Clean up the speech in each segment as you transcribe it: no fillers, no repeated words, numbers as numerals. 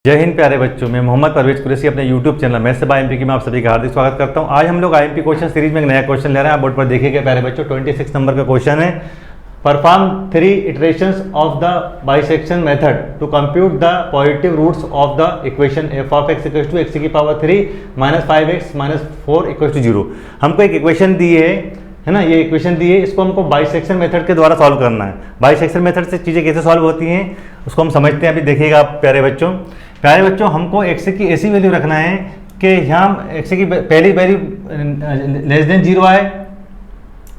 जय हिंद प्यारे बच्चों, मैं मोहम्मद परवेज कुरैशी अपने YouTube channel maths by MP में आप सभी का हार्दिक स्वागत करता हूं। आज हम लोग आईएमपी क्वेश्चन सीरीज में एक नया क्वेश्चन ले रहे हैं। आप बोर्ड पर देखिएगा प्यारे बच्चों, 26 नंबर का क्वेश्चन है। Perform 3 iterations of the bisection method to compute the positive roots of the equation f of x equals to x की power 3 minus 5x minus 4 equals to 0। हमको एक इक्वेशन दी है ना, ये इक्वेशन दी है, इसको हमको बाइसेक्शन मेथड के द्वारा सॉल्व करना है। बाइसेक्शन मेथड से चीज़ें कैसे सॉल्व होती हैं उसको हम समझते हैं। अभी देखिएगा आप प्यारे बच्चों, हमको x की ऐसी वैल्यू रखना है कि यहाँ x की पहली वैल्यू लेस देन 0 आए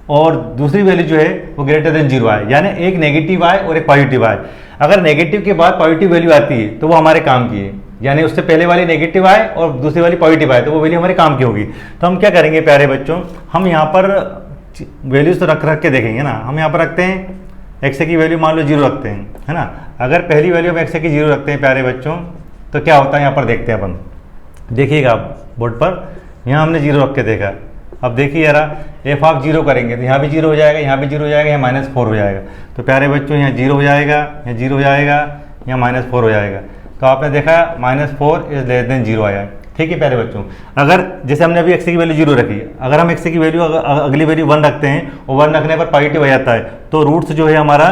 और दूसरी वैल्यू जो है वो ग्रेटर देन 0 आए, यानी एक नेगेटिव आए और एक पॉजिटिव आए। अगर नेगेटिव के बाद पॉजिटिव वैल्यू आती है तो वो हमारे काम की है, यानी उससे पहले वाली नेगेटिव आए और दूसरी वाली पॉजिटिव आए तो वो वैल्यू हमारे काम की होगी। तो हम क्या करेंगे प्यारे बच्चों, हम यहाँ पर वैल्यूज तो रख के देखेंगे ना। हम यहाँ पर रखते हैं x की वैल्यू मान लो 0 रखते हैं, है ना। अगर पहली वैल्यू हम x की 0 रखते हैं प्यारे बच्चों तो क्या होता है यहाँ पर देखते हैं अपन। देखिएगा आप बोर्ड पर, यहाँ हमने 0 रख के देखा। अब देखिए यारा, f ऑफ 0 करेंगे तो यहाँ भी 0 हो जाएगा, यहाँ भी 0 हो जाएगा, यहाँ माइनस 4 हो जाएगा। तो प्यारे बच्चों यहाँ 0 हो जाएगा, यहाँ 0 हो जाएगा, यहाँ माइनस 4 हो जाएगा। तो आपने देखा -4 इज लेस देन 0 आया। ठीक है प्यारे बच्चों, अगर जैसे हमने अभी x की वैल्यू 0 रखी, अगर हम x की वैल्यू अगली वैल्यू 1 रखते हैं और 1 रखने पर पॉजिटिव आ जाता है तो रूट्स जो है हमारा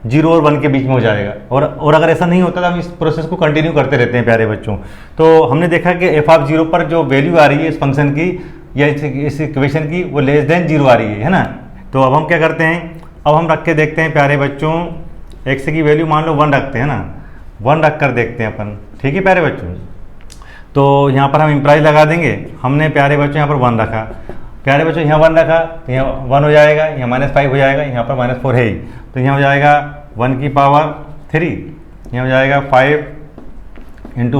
0 और 1 के बीच में हो जाएगा। और अगर ऐसा नहीं होता तो हम इस प्रोसेस को कंटिन्यू करते रहते हैं प्यारे बच्चों। तो हमने देखा कि f ऑफ 0 पर जो वैल्यू आ रही है इस फंक्शन की या इस इक्वेशन की वो लेस देन 0 आ रही है ना। तो अब हम क्या करते हैं, अब हम रख के देखते हैं प्यारे बच्चों, x की वैल्यू मान लो 1 रखते हैं ना, 1 रख कर देखते हैं अपन। ठीक है प्यारे बच्चों, तो यहाँ पर हम इम्प्राइज लगा देंगे। हमने प्यारे बच्चों यहाँ पर 1 रखा, प्यारे बच्चों यहाँ 1 रखा तो यहाँ 1 हो जाएगा, यहाँ -5 हो जाएगा, यहाँ पर -4 है ही तो यहाँ हो जाएगा 1 की पावर 3, यहाँ हो जाएगा 5 ×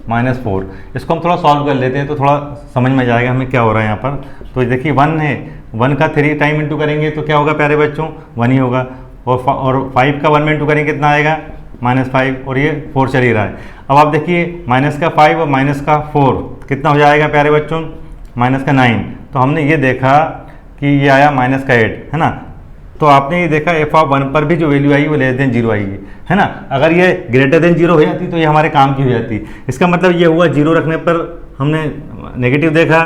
1 -4। इसको हम थोड़ा सॉल्व कर लेते हैं तो थोड़ा समझ में जाएगा हमें क्या हो रहा है यहाँ पर। तो देखिए 1 है, 1 का 3 टाइम इंटू करेंगे तो क्या होगा प्यारे बच्चों, 1 ही होगा। और 5 का 1 में इंटू करेंगे कितना आएगा, -5, और ये 4 चल ही रहा है। अब आप देखिए -5 और -4 कितना हो जाएगा प्यारे बच्चों, -9। तो हमने ये देखा कि ये आया -8, है ना। तो आपने ये देखा f ऑफ 1 पर भी जो वैल्यू आई वो लेस देन 0 आई है ना। अगर ये ग्रेटर देन 0 हो जाती तो ये हमारे काम की हो जाती। इसका मतलब ये हुआ 0 रखने पर हमने नेगेटिव देखा,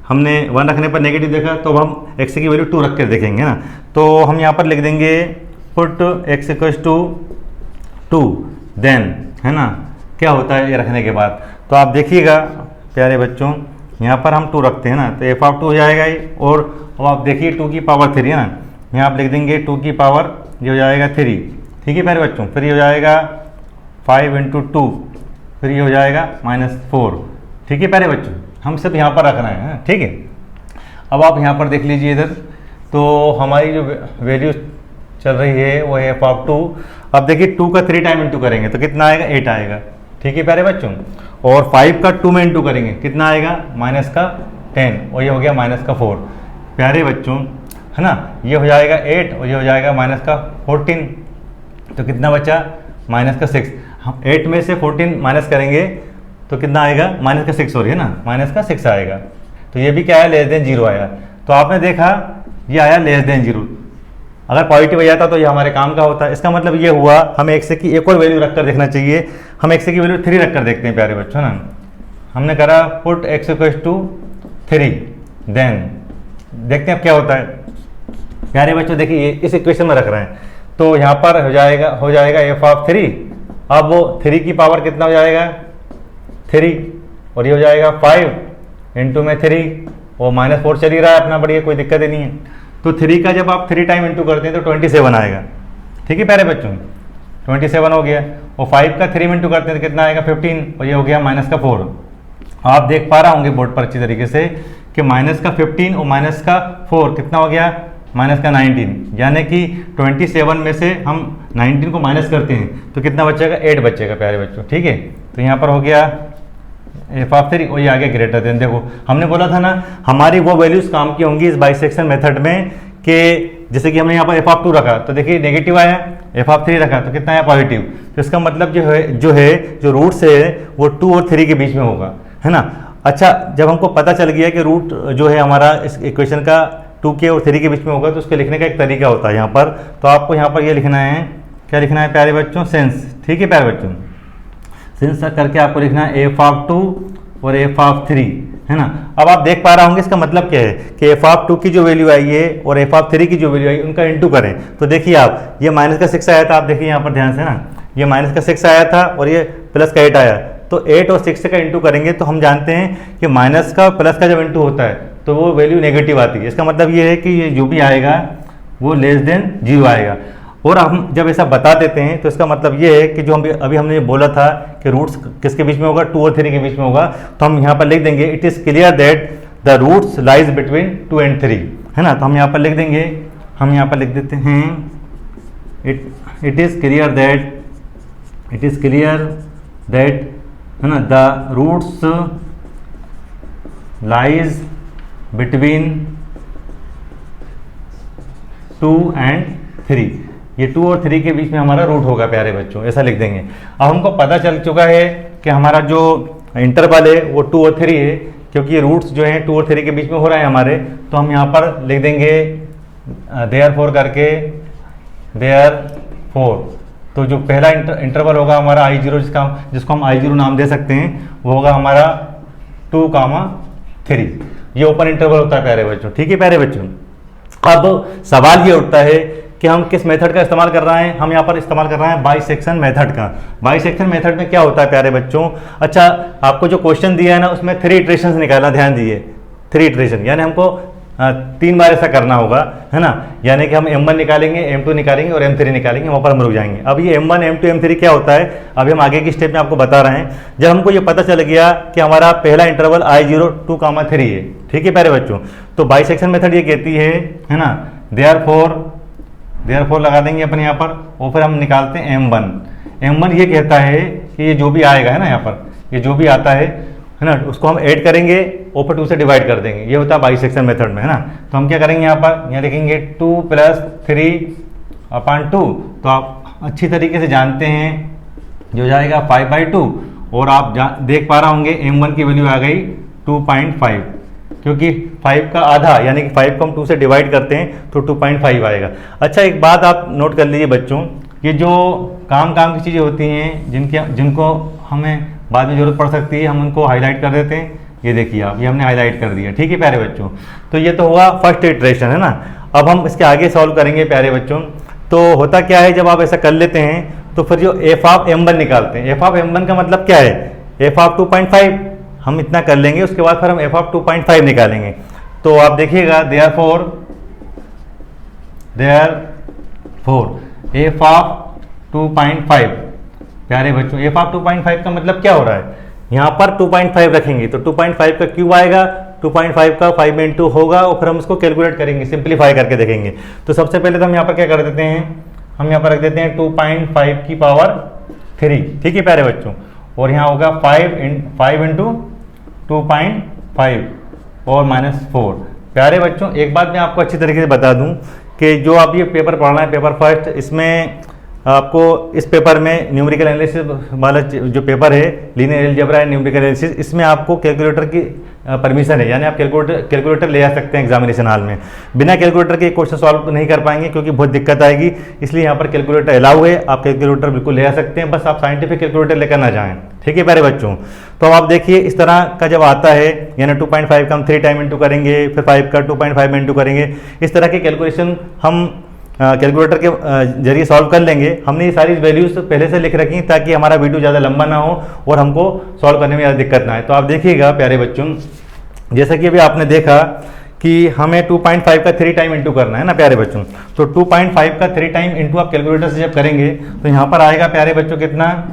हमने 1 रखने पर नेगेटिव देखा, तो अब हम x की वैल्यू 2 रख कर देखेंगे ना। तो हम यहाँ पर लिख देंगे put x equals to 2, then, है ना, क्या होता है ये रखने के बाद। तो आप देखिएगा प्यारे बच्चों, यहाँ पर हम 2 रखते हैं ना तो f ऑफ 2 हो जाएगा ये। और अब आप देखिए 2 की पावर 3 है ना, यहाँ आप लिख देंगे 2 की पावर ये हो जाएगा 3। ठीक है प्यारे बच्चों, फिर ये हो जाएगा 5 × 2, फिर ये हो जाएगा -4। ठीक है प्यारे बच्चों, हम सब यहाँ पर रखना है, ठीक है। अब आप यहाँ पर देख लीजिए इधर, तो हमारी जो वैल्यू चल रही है वो है f ऑफ 2। अब देखिए 2 का 3 टाइम इंटू करेंगे तो कितना आएगा, 8 आएगा। ठीक है प्यारे बच्चों, और 5 का 2 में इंटू करेंगे कितना आएगा, -10, और ये हो गया -4 प्यारे बच्चों, है ना। ये हो जाएगा 8 और ये हो जाएगा -14, तो कितना बचा, -6। हम 8 में से 14 माइनस करेंगे तो कितना आएगा, -6 हो रही है ना, -6 आएगा। तो ये भी क्या है, लेस देन 0 आया। तो आपने देखा ये आया लेस देन 0। अगर पॉजिटिव आ जाता तो ये हमारे काम का होता है। इसका मतलब ये हुआ हमें x की एक और वैल्यू रखकर देखना चाहिए। हम x की वैल्यू 3 रखकर देखते हैं प्यारे बच्चों ना। हमने करा put x equals to 3, then देखते हैं अब क्या होता है। प्यारे बच्चों देखिए इस इक्वेशन में रख रहे हैं तो यहाँ पर हो जाएगा f ऑफ 3। अब वो 3 की पावर कितना हो जाएगा, 3, और ये हो जाएगा 5 × में 3 और -4 चल ही रहा है अपना, बढ़िया, कोई दिक्कत ही नहीं है। तो 3 का जब आप 3 टाइम इंटू करते हैं तो 27 आएगा। ठीक है प्यारे बच्चों, 27 हो गया। और 5 का 3 में इंटू करते हैं तो कितना आएगा, 15, और ये हो गया -4। आप देख पा रहे होंगे बोर्ड पर अच्छी तरीके से कि -15 और -4 कितना हो गया, -19, यानी कि 27 में से हम 19 को माइनस करते हैं तो कितना बचेगा, 8 बचेगा प्यारे बच्चों। ठीक है, तो यहाँ पर हो गया f ऑफ 3 और ये आगे ग्रेटर देन। देखो हमने बोला था ना हमारी वो वैल्यूज काम की होंगी इस बाइसेक्शन मेथड में कि जैसे कि हमने यहाँ पर f ऑफ 2 रखा तो देखिए नेगेटिव आया, f ऑफ 3 रखा तो कितना आया, पॉजिटिव। तो इसका मतलब जो रूट है वो 2 और 3 के बीच में होगा, है ना। अच्छा, जब हमको पता चल गया कि रूट जो है हमारा इस इक्वेशन का 2 के और 3 के बीच में होगा तो उसके लिखने का एक तरीका होता है यहाँ पर। तो आपको यहाँ पर ये लिखना है, क्या लिखना है प्यारे बच्चों, सेंस। ठीक है प्यारे बच्चों, सिंस करके आपको लिखना है एफ ऑफ 2 और एफ ऑफ 3, है ना। अब आप देख पा रहे होंगे इसका मतलब क्या है कि एफ ऑफ 2 की जो वैल्यू आई है और एफ ऑफ 3 की जो वैल्यू आई उनका इंटू करें। तो देखिए आप, ये माइनस का 6 आया था, आप देखिए यहाँ पर ध्यान से ना, ये माइनस का 6 आया था और ये प्लस का 8 आया, तो 8 और 6 का इंटू करेंगे तो हम जानते हैं कि माइनस का प्लस का जब इंटू होता है तो वो वैल्यू नेगेटिव आती है। इसका मतलब ये है कि ये जो भी आएगा वो लेस देन 0 आएगा। और हम जब ऐसा बता देते हैं तो इसका मतलब ये है कि जो हम अभी हमने बोला था कि रूट्स किसके बीच में होगा, 2 और 3 के बीच में होगा, तो हम यहाँ पर लिख देंगे it is clear that the roots lies between 2 and 3, है ना। तो हम यहाँ पर लिख देंगे, हम यहाँ पर लिख देते हैं इट इज़ क्लियर दैट है ना the roots lies between 2 and 3, ये 2 और 3 के बीच में हमारा रूट होगा प्यारे बच्चों, ऐसा लिख देंगे। अब हमको पता चल चुका है कि हमारा जो इंटरवल है वो 2 और 3 है, क्योंकि रूट्स जो हैं 2 और 3 के बीच में हो रहा है हमारे, तो हम यहाँ पर लिख देंगे देयरफॉर करके, देयरफॉर। तो जो पहला इंटरवल होगा हमारा I0, जिसको हम I0 नाम दे सकते हैं, वो होगा हमारा 2, 3। ये ओपन इंटरवल होता है प्यारे बच्चों, ठीक है प्यारे बच्चों। अब सवाल ये उठता है कि हम किस मेथड का इस्तेमाल कर रहे हैं। हम यहाँ पर इस्तेमाल कर रहे हैं बाइसेक्शन मेथड का। बाइसेक्शन मेथड में क्या होता है प्यारे बच्चों, अच्छा आपको जो क्वेश्चन दिया है ना उसमें 3 इटरेशंस निकालना, ध्यान दीजिए 3 इटरेशन, यानी हमको 3 बार ऐसा करना होगा, है ना। यानी कि हम M1 निकालेंगे, M2 निकालेंगे और M3 निकालेंगे, वहाँ पर हम रुक जाएंगे। अब ये M1 M2 M3 क्या होता है, अभी हम आगे की स्टेप में आपको बता रहे हैं। जब हमको ये पता चल गया कि हमारा पहला इंटरवल I0 2, 3 है, ठीक है प्यारे बच्चों, तो बाइसेक्शन मेथड ये कहती है ना, देयरफॉर लगा देंगे अपन यहाँ पर, और फिर हम निकालते हैं M1 ये कहता है कि ये जो भी आएगा, है ना, यहाँ पर ये जो भी आता है ना, उसको हम ऐड करेंगे और फिर 2 से डिवाइड कर देंगे। ये होता है बाइसेक्शन मेथड में, है ना। तो हम क्या करेंगे यहाँ पर, यहाँ लिखेंगे 2 + 3/2, तो आप अच्छी तरीके से जानते हैं जो जाएगा 5/2, और आप देख पा रहे होंगे M1 की वैल्यू आ गई 2.5, क्योंकि 5 का आधा यानी कि 5 को हम 2 से डिवाइड करते हैं तो 2.5 आएगा। अच्छा एक बात आप नोट कर लीजिए बच्चों, ये जो काम की चीज़ें होती हैं जिनको हमें बाद में ज़रूरत पड़ सकती है, हम उनको हाईलाइट कर देते हैं। ये देखिए आप, ये हमने हाईलाइट कर दिया, ठीक है प्यारे बच्चों। तो ये तो हुआ फर्स्ट इटरेशन, है ना। अब हम इसके आगे सॉल्व करेंगे प्यारे बच्चों। तो होता क्या है, जब आप ऐसा कर लेते हैं तो फिर जो एफ ऑफ M1 निकालते हैं, एफ ऑफ M1 का मतलब क्या है, एफ ऑफ 2.5, हम इतना कर लेंगे, उसके बाद फिर हम एफ ऑफ 2.5 निकालेंगे। तो आप देखिएगा देयरफॉर एफ ऑफ 2.5, प्यारे बच्चों एफ ऑफ 2.5 का मतलब क्या हो रहा है, यहाँ पर 2.5 रखेंगे तो 2.5 का क्यूब आएगा, 2.5 का 5 में 2 होगा, और फिर हम उसको कैलकुलेट करेंगे, सिंप्लीफाई करके देखेंगे। तो सबसे पहले तो हम यहाँ पर क्या कर देते हैं, हम यहाँ पर रख देते हैं 2.5 की पावर 3, ठीक है प्यारे बच्चों, और यहाँ होगा 5 × 2.5 और -4। प्यारे बच्चों एक बात मैं आपको अच्छी तरीके से बता दूं कि जो आप ये पेपर पढ़ना है, पेपर फर्स्ट, इसमें आपको इस पेपर में न्यूमेरिकल एनालिसिस वाला जो पेपर है, linear algebra and numerical analysis, इसमें आपको कैलकुलेटर की परमिशन है, यानी आप कैलकुलेटर ले आ सकते हैं एग्जामिनेशन हॉल में। बिना कैलकुलेटर के क्वेश्चन सॉल्व नहीं कर पाएंगे क्योंकि बहुत दिक्कत आएगी, इसलिए यहाँ पर कैलकुलेटर अलाउ है, आप कैलकुलेटर बिल्कुल ले आ सकते हैं, बस आप साइंटिफिक कैलकुलेटर लेकर ना जाएं, ठीक है प्यारे बच्चों। तो अब आप देखिए इस तरह का जब आता है, यानी 2.5 का हम 3 टाइम इंटू करेंगे, फिर 5 का 2.5 में इंटू करेंगे, इस तरह के कैलकुलेशन हम कैलकुलेटर के जरिए सॉल्व कर लेंगे। हमने ये सारी वैल्यूज पहले से लिख रखी ताकि हमारा वीडियो ज़्यादा लंबा ना हो और हमको सॉल्व करने में ज़्यादा दिक्कत ना आए। तो आप देखिएगा प्यारे बच्चों, जैसा कि अभी आपने देखा कि हमें 2.5 का 3 टाइम इंटू करना है ना प्यारे बच्चों, तो 2.5 का 3 टाइम इंटू आप कैलकुलेटर से जब करेंगे तो यहाँ पर आएगा प्यारे बच्चों कितना,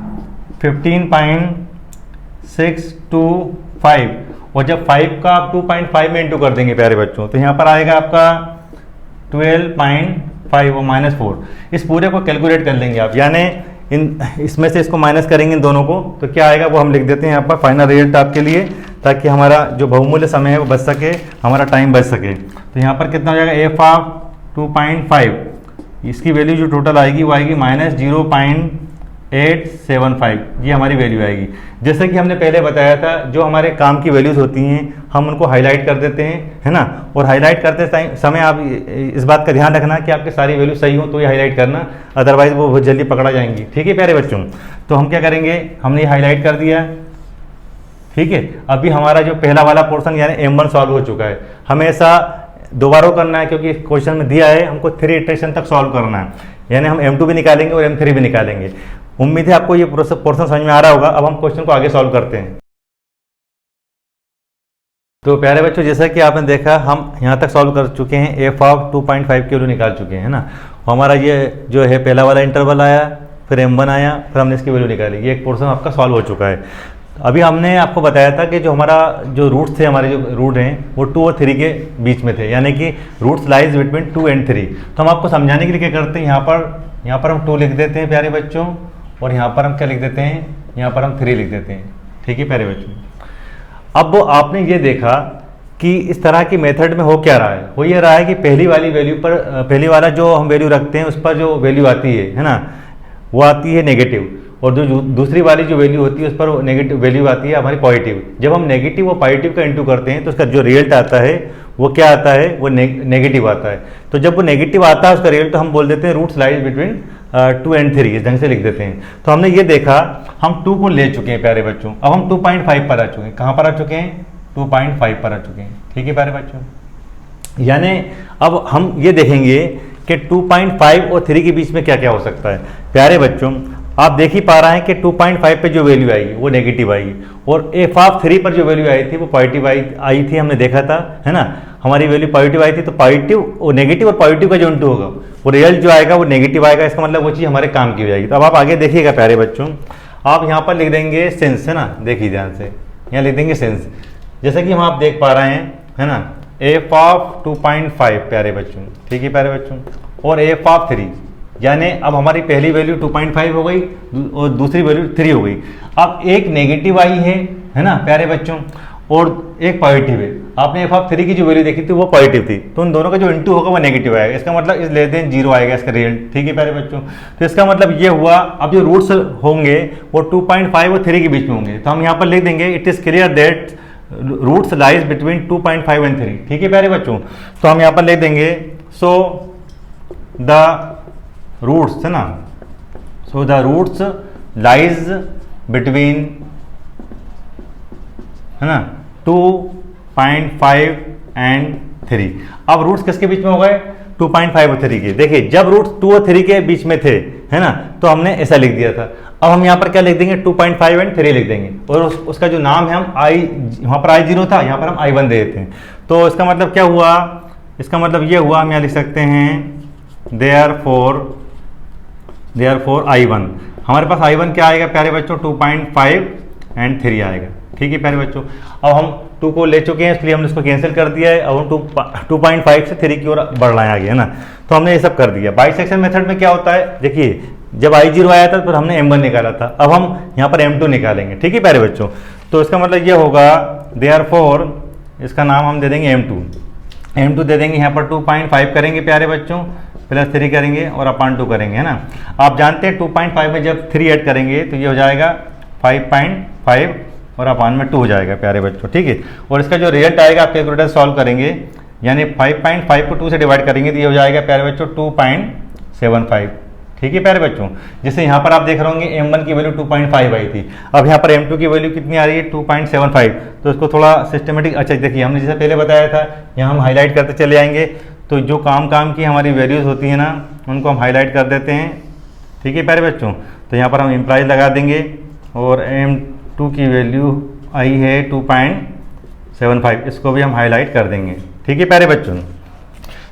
15.625, और जब 5 का आप 2.5 में इंटू कर देंगे प्यारे बच्चों तो यहाँ पर आएगा आपका 12.5 और -4। इस पूरे को कैलकुलेट कर लेंगे आप, यानी इसमें से इसको माइनस करेंगे इन दोनों को, तो क्या आएगा वो हम लिख देते हैं यहाँ पर फाइनल रिजल्ट आपके लिए, ताकि हमारा जो बहुमूल्य समय है वो बच सके, हमारा टाइम बच सके। तो यहाँ पर कितना हो जाएगा, एफ ऑफ 2.5, इसकी वैल्यू जो टोटल आएगी वो आएगी 875 ये हमारी वैल्यू आएगी। जैसे कि हमने पहले बताया था, जो हमारे काम की वैल्यूज़ होती हैं हम उनको हाईलाइट कर देते हैं, है ना। और हाईलाइट करते समय आप इस बात का ध्यान रखना कि आपके सारी वैल्यू सही हो तो ये हाईलाइट करना, अदरवाइज वो बहुत जल्दी पकड़ा जाएंगी। ठीक है प्यारे बच्चों, तो हम क्या करेंगे, हमने ये हाईलाइट कर दिया। ठीक है, अभी हमारा जो पहला वाला पोर्सन यानी M1 सॉल्व हो चुका है। हमें ऐसा दोबारा करना है क्योंकि क्वेश्चन में दिया है हमको 3 इटरेशन तक सॉल्व करना है, यानी हम M2 भी निकालेंगे और M3 भी निकालेंगे। उम्मीद है आपको ये पोर्शन समझ में आ रहा होगा। अब हम क्वेश्चन को आगे सॉल्व करते हैं। तो प्यारे बच्चों, जैसा कि आपने देखा हम यहाँ तक सॉल्व कर चुके हैं, f ऑफ 2.5 की वैल्यू निकाल चुके हैं, है ना। हमारा ये जो है पहला वाला इंटरवल आया, फिर M1 आया, फिर हमने इसकी वैल्यू निकाली। ये एक पोर्शन आपका सॉल्व हो चुका है। अभी हमने आपको बताया था कि जो हमारा जो रूट्स थे, हमारे जो रूट हैं वो 2 और 3 के बीच में थे, यानी कि रूट्स लाइज बिटवीन 2 एंड 3। तो हम आपको समझाने के लिए क्या करते हैं, यहाँ पर हम 2 लिख देते हैं प्यारे बच्चों, और यहाँ पर हम क्या लिख देते हैं, यहाँ पर हम 3 लिख देते हैं। ठीक है प्यारे बच्चों, अब आपने ये देखा कि इस तरह की मेथड में हो क्या रहा है, हो ये रहा है कि पहली वाली वैल्यू पर, पहली वाला जो हम वैल्यू रखते हैं उस पर जो वैल्यू आती है ना, वो आती है नेगेटिव, और जो दूसरी वाली जो वैल्यू होती है उस पर नेगेटिव वैल्यू आती है हमारी पॉजिटिव। जब हम नेगेटिव और पॉजिटिव का इंटू करते हैं तो उसका जो रिजल्ट आता है वो क्या आता है, वो नेगेटिव आता है। तो जब वो नेगेटिव आता है उसका रिजल्ट, तो हम बोल देते हैं रूट्स लाइज बिटवीन 2 एंड 3, इस ढंग से लिख देते हैं। तो हमने ये देखा, हम 2 को ले चुके हैं प्यारे बच्चों, अब हम 2.5 पर आ चुके हैं। कहाँ पर आ चुके हैं, 2.5 पर आ चुके हैं। ठीक है प्यारे बच्चों, यानी अब हम ये देखेंगे कि 2.5 और 3 के बीच में क्या क्या हो सकता है। प्यारे बच्चों, आप देख ही पा रहे हैं कि 2.5 पे जो वैल्यू आएगी वो नेगेटिव आएगी, और f ऑफ 3 पर जो वैल्यू आई थी वो पॉजिटिव आई थी, हमने देखा था, है ना। हमारी वैल्यू पॉजिटिव आई थी, तो पॉजिटिव और नेगेटिव और पॉजिटिव का जो इंटू होगा वो रिजल्ट जो आएगा वो नेगेटिव आएगा। इसका मतलब वो चीज़ हमारे काम की हो जाएगी। तो अब आप आगे देखिएगा प्यारे बच्चों, आप यहाँ पर लिख देंगे सेंस, है ना। देखिए ध्यान से, यहाँ लिख देंगे सेंस, जैसे कि हम आप देख पा रहे हैं, है ना, f ऑफ 2.5 प्यारे बच्चों। ठीक है प्यारे बच्चों, और f ऑफ 3, यानी अब हमारी पहली वैल्यू 2.5 हो गई और दूसरी वैल्यू 3 हो गई। अब एक नेगेटिव आई है ना प्यारे बच्चों, और एक पॉजिटिव है। आपने f ऑफ 3 की जो वैल्यू देखी थी वो पॉजिटिव थी, तो उन दोनों का जो इंटू होगा वो नेगेटिव आएगा। इसका मतलब इस लेस देन 0 आएगा इसका रिजल्ट। ठीक है प्यारे बच्चों, तो इसका मतलब ये हुआ, अब जो रूट्स होंगे वो 2.5 और 3 के बीच में होंगे। तो हम यहाँ पर लिख देंगे, it is clear that roots lies between 2.5 and 3। ठीक है प्यारे बच्चों, तो हम यहाँ पर लिख देंगे, सो द रूट्स, है ना, so the roots lies between, है ना, 2.5 एंड 3। अब रूट्स किसके बीच में हो गए, 2.5 और 3 के। देखिए जब रूट्स 2 और 3 के बीच में थे, है ना, तो हमने ऐसा लिख दिया था। अब हम यहाँ पर क्या लिख देंगे, 2.5 एंड 3 लिख देंगे, और उसका जो नाम है हम वहाँ पर I0 था, यहाँ पर हम I1 दे देते हैं। तो इसका मतलब क्या हुआ, इसका मतलब ये हुआ, हम यहाँ लिख सकते हैं देयरफॉर I1, हमारे पास I1 क्या आएगा प्यारे बच्चों, 2.5 एंड 3 आएगा। ठीक है प्यारे बच्चों, अब हम 2 को ले चुके हैं इसलिए हमने इसको कैंसिल कर दिया है। अब हम 2.5 से 3 की ओर बढ़ रहे हैं आगे, है ना। तो हमने ये सब कर दिया। बाइसेक्शन मेथड में क्या होता है, देखिए जब I0 आया था तो हमने M1 निकाला था, अब हम यहाँ पर M2 निकालेंगे। ठीक है प्यारे बच्चों, तो इसका मतलब ये होगा देयरफॉर, इसका नाम हम दे देंगे M2 दे देंगे। यहाँ पर 2.5 करेंगे प्यारे बच्चों, प्लस 3 करेंगे और अपान 2 करेंगे, है ना। आप जानते हैं 2.5 में जब 3 ऐड करेंगे तो ये हो जाएगा 5.5 और अपान में 2 हो जाएगा प्यारे बच्चों। ठीक है, और इसका जो रिजल्ट आएगा आप कैलकुलेटर सॉल्व करेंगे, यानी 5.5 को 2 से डिवाइड करेंगे तो ये हो जाएगा प्यारे बच्चों 2.75। ठीक है प्यारे बच्चों, जैसे यहाँ पर आप देख रहे होंगे M1 की वैल्यू 2.5 आई थी, अब यहाँ पर M2 की वैल्यू कितनी आ रही है, 2.75। तो इसको थोड़ा सिस्टमेटिक, अच्छा देखिए हमने जैसे पहले बताया था, यहाँ हम हाईलाइट करते चले जाएंगे। तो जो काम की हमारी वैल्यूज़ होती है ना, उनको हम हाईलाइट कर देते हैं। ठीक है प्यारे बच्चों, तो यहाँ पर हम इम्प्लाइज लगा देंगे, और M2 की वैल्यू आई है 2.75, इसको भी हम हाईलाइट कर देंगे। ठीक है प्यारे बच्चों,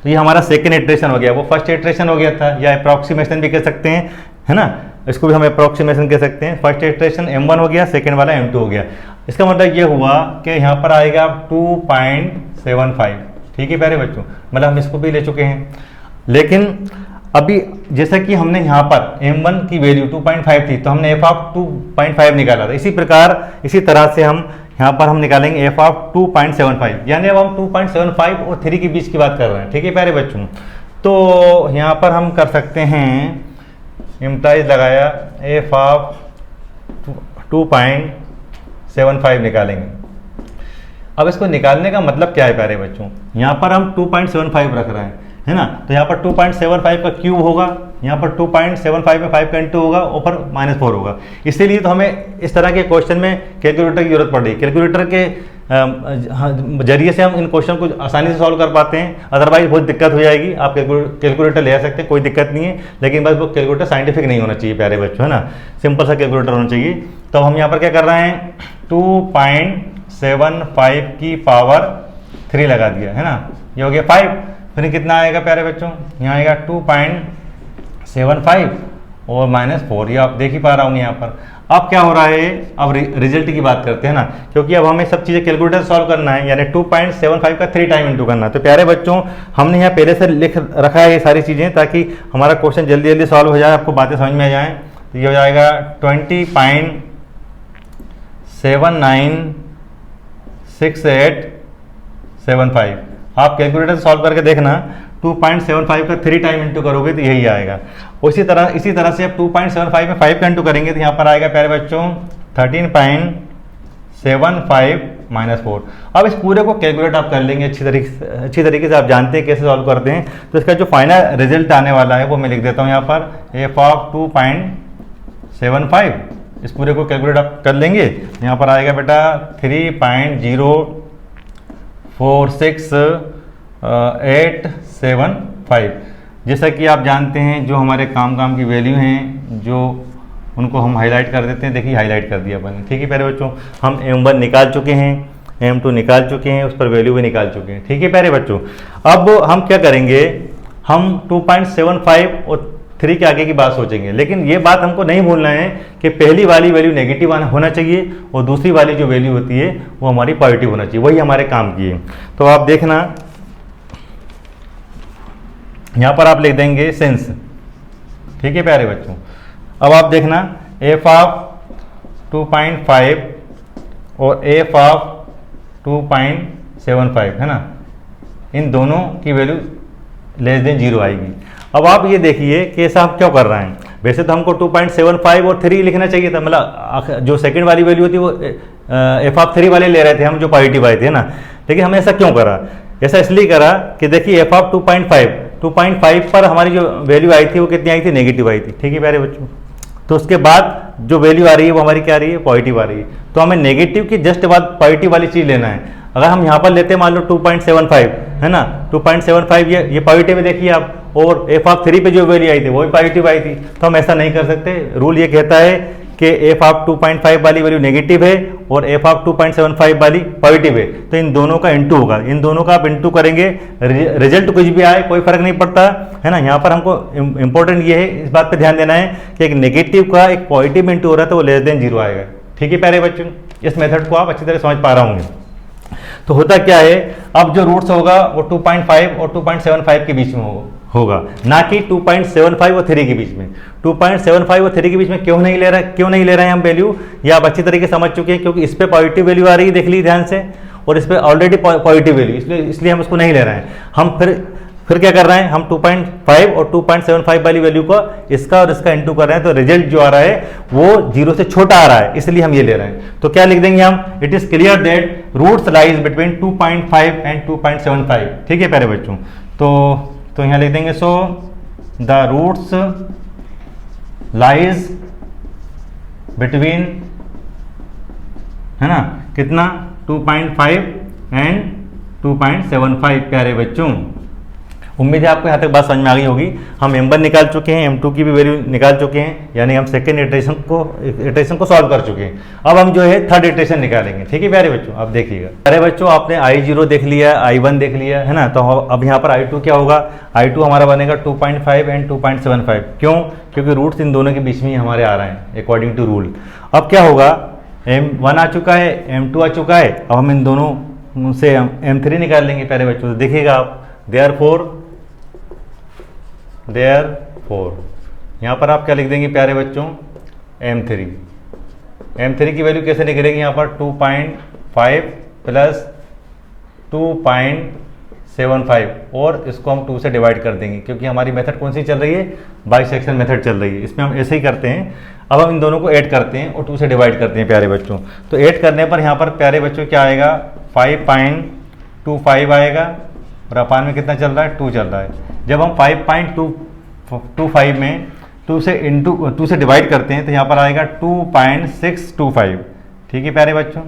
तो ये हमारा सेकेंड इटरेशन हो गया, वो फर्स्ट इटरेशन हो गया था, या अप्रॉक्सीमेशन भी कह सकते हैं, है ना, इसको भी हम अप्रॉक्सीमेशन कह सकते हैं। फर्स्ट इटरेशन M1 हो गया, सेकेंड वाला M2 हो गया। इसका मतलब ये हुआ कि यहाँ पर आएगा 2.75। ठीक है प्यारे बच्चों, मतलब हम इसको भी ले चुके हैं। लेकिन अभी जैसा कि हमने यहाँ पर M1 की वैल्यू 2.5 थी, तो हमने f ऑफ 2.5 निकाला था। इसी प्रकार इसी तरह से हम यहाँ पर हम निकालेंगे f ऑफ 2.75, यानी अब हम 2.75 और 3 के बीच की बात कर रहे हैं। ठीक है प्यारे बच्चों, तो यहाँ पर हम कर सकते हैं इम्प्लाइज लगाया, एफ ऑफ 2.75 निकालेंगे। अब इसको निकालने का मतलब क्या है प्यारे बच्चों, यहाँ पर हम 2.75 रख रहे हैं, है ना, तो यहाँ पर 2.75 का क्यूब होगा, यहाँ पर 2.75 में 5 का इंटू होगा, ऊपर -4 होगा। इसीलिए तो हमें इस तरह के क्वेश्चन में कैलकुलेटर की जरूरत पड़ रही है। कैलकुलेटर के जरिए से हम इन क्वेश्चन को आसानी से सॉल्व कर पाते हैं, अदरवाइज बहुत दिक्कत हो जाएगी। आप कैलकुलेटर ले आ सकते हैं, कोई दिक्कत नहीं है, लेकिन बस वो कैलकुलेटर साइंटिफिक नहीं होना चाहिए प्यारे बच्चों, है ना, सिंपल सा कैलकुलेटर होना चाहिए। तो हम यहाँ पर क्या कर रहे हैं, 2.75 की पावर 3 लगा दिया, है ना, ये हो गया 5। फिर कितना आएगा प्यारे बच्चों, यहाँ आएगा 2.75 और -4, ये आप देख ही पा रहा हूँ यहाँ पर। अब क्या हो रहा है, अब रिजल्ट की बात करते हैं ना, क्योंकि अब हमें सब चीज़ें कैलकुलेटर सॉल्व करना है, यानी 2.75 का 3 टाइम इंटू करना है। तो प्यारे बच्चों हमने यहाँ पहले से लिख रखा है ये सारी चीज़ें, ताकि हमारा क्वेश्चन जल्दी जल्दी सॉल्व हो जाए, आपको बातें समझ में आ जाएँ। तो ये हो जाएगा 20.796875। आप कैलकुलेटर से सॉल्व करके देखना, 2.75 का 3 टाइम इंटू करोगे तो यही आएगा। इसी तरह से आप 2.75 में 5 का इंटू करेंगे तो यहाँ पर आएगा प्यारे बच्चों 13.75 -4। अब इस पूरे को कैलकुलेट आप कर लेंगे अच्छी तरीके से, आप जानते हैं कैसे सॉल्व करते हैं। तो इसका जो फाइनल रिजल्ट आने वाला है वो मैं लिख देता हूँ यहाँ पर, एफ ऑफ 2.75, इस पूरे को कैलकुलेट आप कर लेंगे। यहाँ पर आएगा बेटा 3.046875। जैसा कि आप जानते हैं, जो हमारे काम की वैल्यू हैं, जो उनको हम हाईलाइट कर देते हैं। देखिए हाईलाइट कर दिया अपन, ठीक है प्यारे बच्चों। हम M1 निकाल चुके हैं, M2 निकाल चुके हैं, उस पर वैल्यू भी निकाल चुके हैं, ठीक है प्यारे बच्चों। अब हम क्या करेंगे, हम 2.75 और 3 के आगे की बात सोचेंगे, लेकिन ये बात हमको नहीं भूलना है कि पहली वाली वैल्यू नेगेटिव होना चाहिए और दूसरी वाली जो वैल्यू होती है वो हमारी पॉजिटिव होना चाहिए, वही हमारे काम की है। तो आप देखना, यहाँ पर आप लिख देंगे सेंस, ठीक है प्यारे बच्चों। अब आप देखना, एफ ऑफ 2.5 और एफ ऑफ 2.75, है ना, इन दोनों की वैल्यू <0 आएगी। अब आप ये देखिए कि ऐसा हम क्यों कर रहे हैं। वैसे तो हमको 2.75 और 3 लिखना चाहिए था, मतलब जो सेकंड वाली वैल्यू होती है वो एफ ऑफ 3 वाले ले रहे थे हम, जो पॉजिटिव आए थे, है ना। लेकिन हमने ऐसा क्यों करा, ऐसा इसलिए करा कि देखिए एफ ऑफ 2.5 पर हमारी जो वैल्यू आई थी वो कितनी आई थी, नेगेटिव आई थी, ठीक है प्यारे बच्चों। तो उसके बाद जो वैल्यू आ रही है वो हमारी क्या आ रही है, पॉजिटिव आ रही है। तो हमें नेगेटिव की जस्ट बाद पॉजिटिव वाली चीज़ लेना है। अगर हम यहाँ पर लेते हैं मान लो 2.75, है ना, 2.75 ये पॉजिटिव है, देखिए आप, और एफ ऑफ 3 पे जो वैल्यू आई थी वो भी पॉजिटिव आई थी। तो हम ऐसा नहीं कर सकते, रूल ये कहता है कि एफ ऑफ 2.5 वाली वैल्यू नेगेटिव है और एफ ऑफ 2.75 वाली पॉजिटिव है, तो इन दोनों का इंटू होगा। इन दोनों का आप इंटू करेंगे, रिजल्ट कुछ भी आए कोई फर्क नहीं पड़ता, है ना। यहाँ पर हमको इंपॉर्टेंट ये है, इस बात पे ध्यान देना है कि एक नेगेटिव का एक पॉजिटिव में इंटू हो रहा है तो वो >0 आएगा, ठीक है प्यारे बच्चों। इस मेथड को आप अच्छी तरह समझ पा रहा होंगे। तो होता क्या है, अब जो रूट्स होगा वो 2.5 और 2.75 के बीच में होगा, ना कि 2.75 और 3 के बीच में। 2.75 और 3 के बीच में क्यों नहीं ले रहे हैं हम वैल्यू, ये आप अच्छी तरीके से समझ चुके हैं, क्योंकि इस पे पॉजिटिव वैल्यू आ रही है, देख लीजिए ध्यान से, और इस पे ऑलरेडी पॉजिटिव वैल्यू, इसलिए हम उसको नहीं ले रहे हैं। हम फिर क्या कर रहे हैं, हम 2.5 और 2.75 वाली वैल्यू को इसका और इसका इंटू कर रहे हैं, तो रिजल्ट जो आ रहा है वो 0 से छोटा आ रहा है, इसलिए हम ये ले रहे हैं। तो क्या लिख देंगे हम, it is clear that roots lies between 2.5 and 2.75, ठीक है प्यारे बच्चों। तो यहाँ लिख देंगे, so the roots lies between, है ना, कितना, 2.5 एंड 2.75 प्यारे बच्चों। उम्मीद है आपको यहाँ तक बात समझ में आ गई होगी। हम M1 निकाल चुके हैं, M2 की भी वैल्यू निकाल चुके हैं, यानी हम सेकेंड इटरेशन को सॉल्व कर चुके हैं। अब हम जो है थर्ड इटरेशन निकालेंगे, ठीक है प्यारे बच्चों। आप देखिएगा प्यारे बच्चों, आपने I0 देख लिया, I1 देख लिया, है ना। तो अब यहाँ पर I2 क्या होगा, I2 हमारा बनेगा 2.5 एंड 2.75। क्यों, क्योंकि रूट्स इन दोनों के बीच में ही हमारे आ रहे हैं अकॉर्डिंग टू रूल। अब क्या होगा, M1 आ चुका है, M2 आ चुका है, अब हम इन दोनों से M3 निकाल लेंगे प्यारे बच्चों। तो देखिएगा आप, देयरफॉर यहाँ पर आप क्या लिख देंगे प्यारे बच्चों, M3 की वैल्यू कैसे निकलेगी, यहाँ पर 2.5 प्लस 2.75 75 और इसको हम 2 से डिवाइड कर देंगे क्योंकि हमारी मेथड कौन सी चल रही है, बाइसेक्शन मेथड चल रही है। इसमें हम ऐसे ही करते हैं। अब हम इन दोनों को ऐड करते हैं और 2 से डिवाइड करते हैं प्यारे बच्चों। तो ऐड करने पर यहाँ पर प्यारे बच्चों क्या आएगा, 5.25 आएगा और अपान में कितना चल रहा है, 2 चल रहा है। जब हम 5.25 में 2 से डिवाइड करते हैं तो यहाँ पर आएगा 2.625। ठीक है प्यारे बच्चों।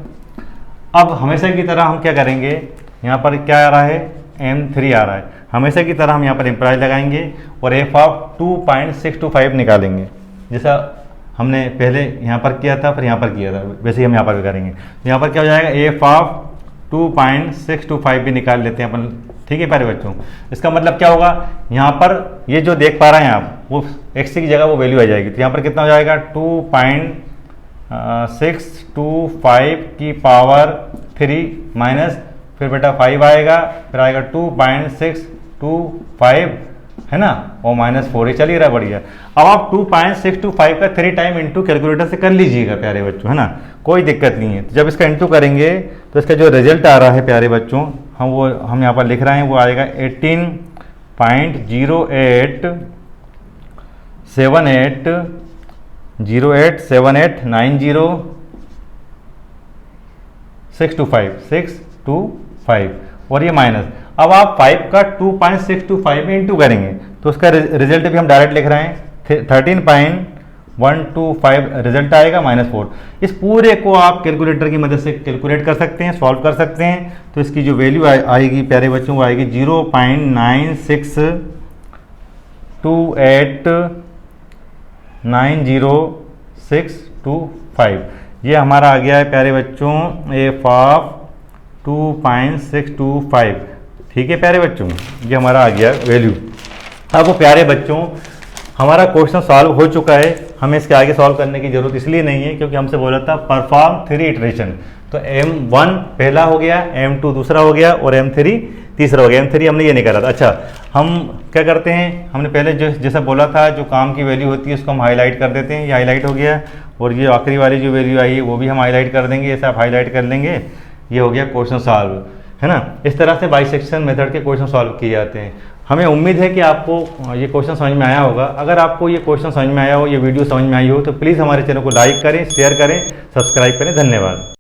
अब हमेशा की तरह हम क्या करेंगे, यहाँ पर क्या आ रहा है, M3 आ रहा है। हमेशा की तरह हम यहाँ पर इम्प्लाइज लगाएंगे और f ऑफ 2.625 निकालेंगे, जैसा हमने पहले यहाँ पर किया था फिर यहाँ पर किया था, वैसे ही हम यहाँ पर भी करेंगे। तो यहाँ पर क्या हो जाएगा, f ऑफ 2.625 भी निकाल लेते हैं अपन। ठीक है प्यारे बच्चों। इसका मतलब क्या होगा, यहाँ पर ये जो देख पा रहे हैं आप, वो x की जगह वो वैल्यू आ जाएगी। तो यहाँ पर कितना हो जाएगा, 2.625 की पावर 3 माइनस फिर बेटा 5 आएगा, फिर आएगा 2.625 है ना, और -4 ही चल ही रहा है, बढ़िया। अब आप 2.625 का 3 टाइम इंटू कैलकुलेटर से कर लीजिएगा प्यारे बच्चों, है ना, कोई दिक्कत नहीं है। तो जब इसका इंटू करेंगे तो इसका जो रिजल्ट आ रहा है प्यारे बच्चों, हम यहाँ पर लिख रहे हैं, वो आएगा 18.087890625625 और ये माइनस। अब आप 5 का 2.625 में इंटू करेंगे तो उसका रिजल्ट भी हम डायरेक्ट लिख रहे हैं, 13.125 रिजल्ट आएगा -4। इस पूरे को आप कैलकुलेटर की मदद से कैलकुलेट कर सकते हैं, सॉल्व कर सकते हैं। तो इसकी जो वैल्यू आएगी प्यारे बच्चों, वो आएगी 0.962890,625। ये हमारा आ गया है प्यारे बच्चों f ऑफ 2.625। ठीक है प्यारे बच्चों, ये हमारा आ गया वैल्यू। अब वो प्यारे बच्चों हमारा क्वेश्चन सॉल्व हो चुका है, हमें इसके आगे सॉल्व करने की जरूरत इसलिए नहीं है क्योंकि हमसे बोला था परफॉर्म 3 इटरेशन। तो M1 पहला हो गया, M2 दूसरा हो गया और M3 तीसरा हो गया। M3 हमने ये नहीं करा था। अच्छा, हम क्या करते हैं, हमने पहले जैसा बोला था, जो काम की वैल्यू होती है उसको हम हाईलाइट कर देते हैं। ये हाईलाइट हो गया और ये आखिरी वाली जो वैल्यू आई है वो भी हम हाईलाइट कर देंगे, ऐसा आप हाईलाइट कर लेंगे। ये हो गया क्वेश्चन सॉल्व, है ना। इस तरह से बाइसेक्शन मेथड के क्वेश्चन सॉल्व किए जाते हैं। हमें उम्मीद है कि आपको ये क्वेश्चन समझ में आया होगा। अगर आपको ये क्वेश्चन समझ में आया हो, ये वीडियो समझ में आई हो, तो प्लीज़ हमारे चैनल को लाइक करें, शेयर करें, सब्सक्राइब करें। धन्यवाद।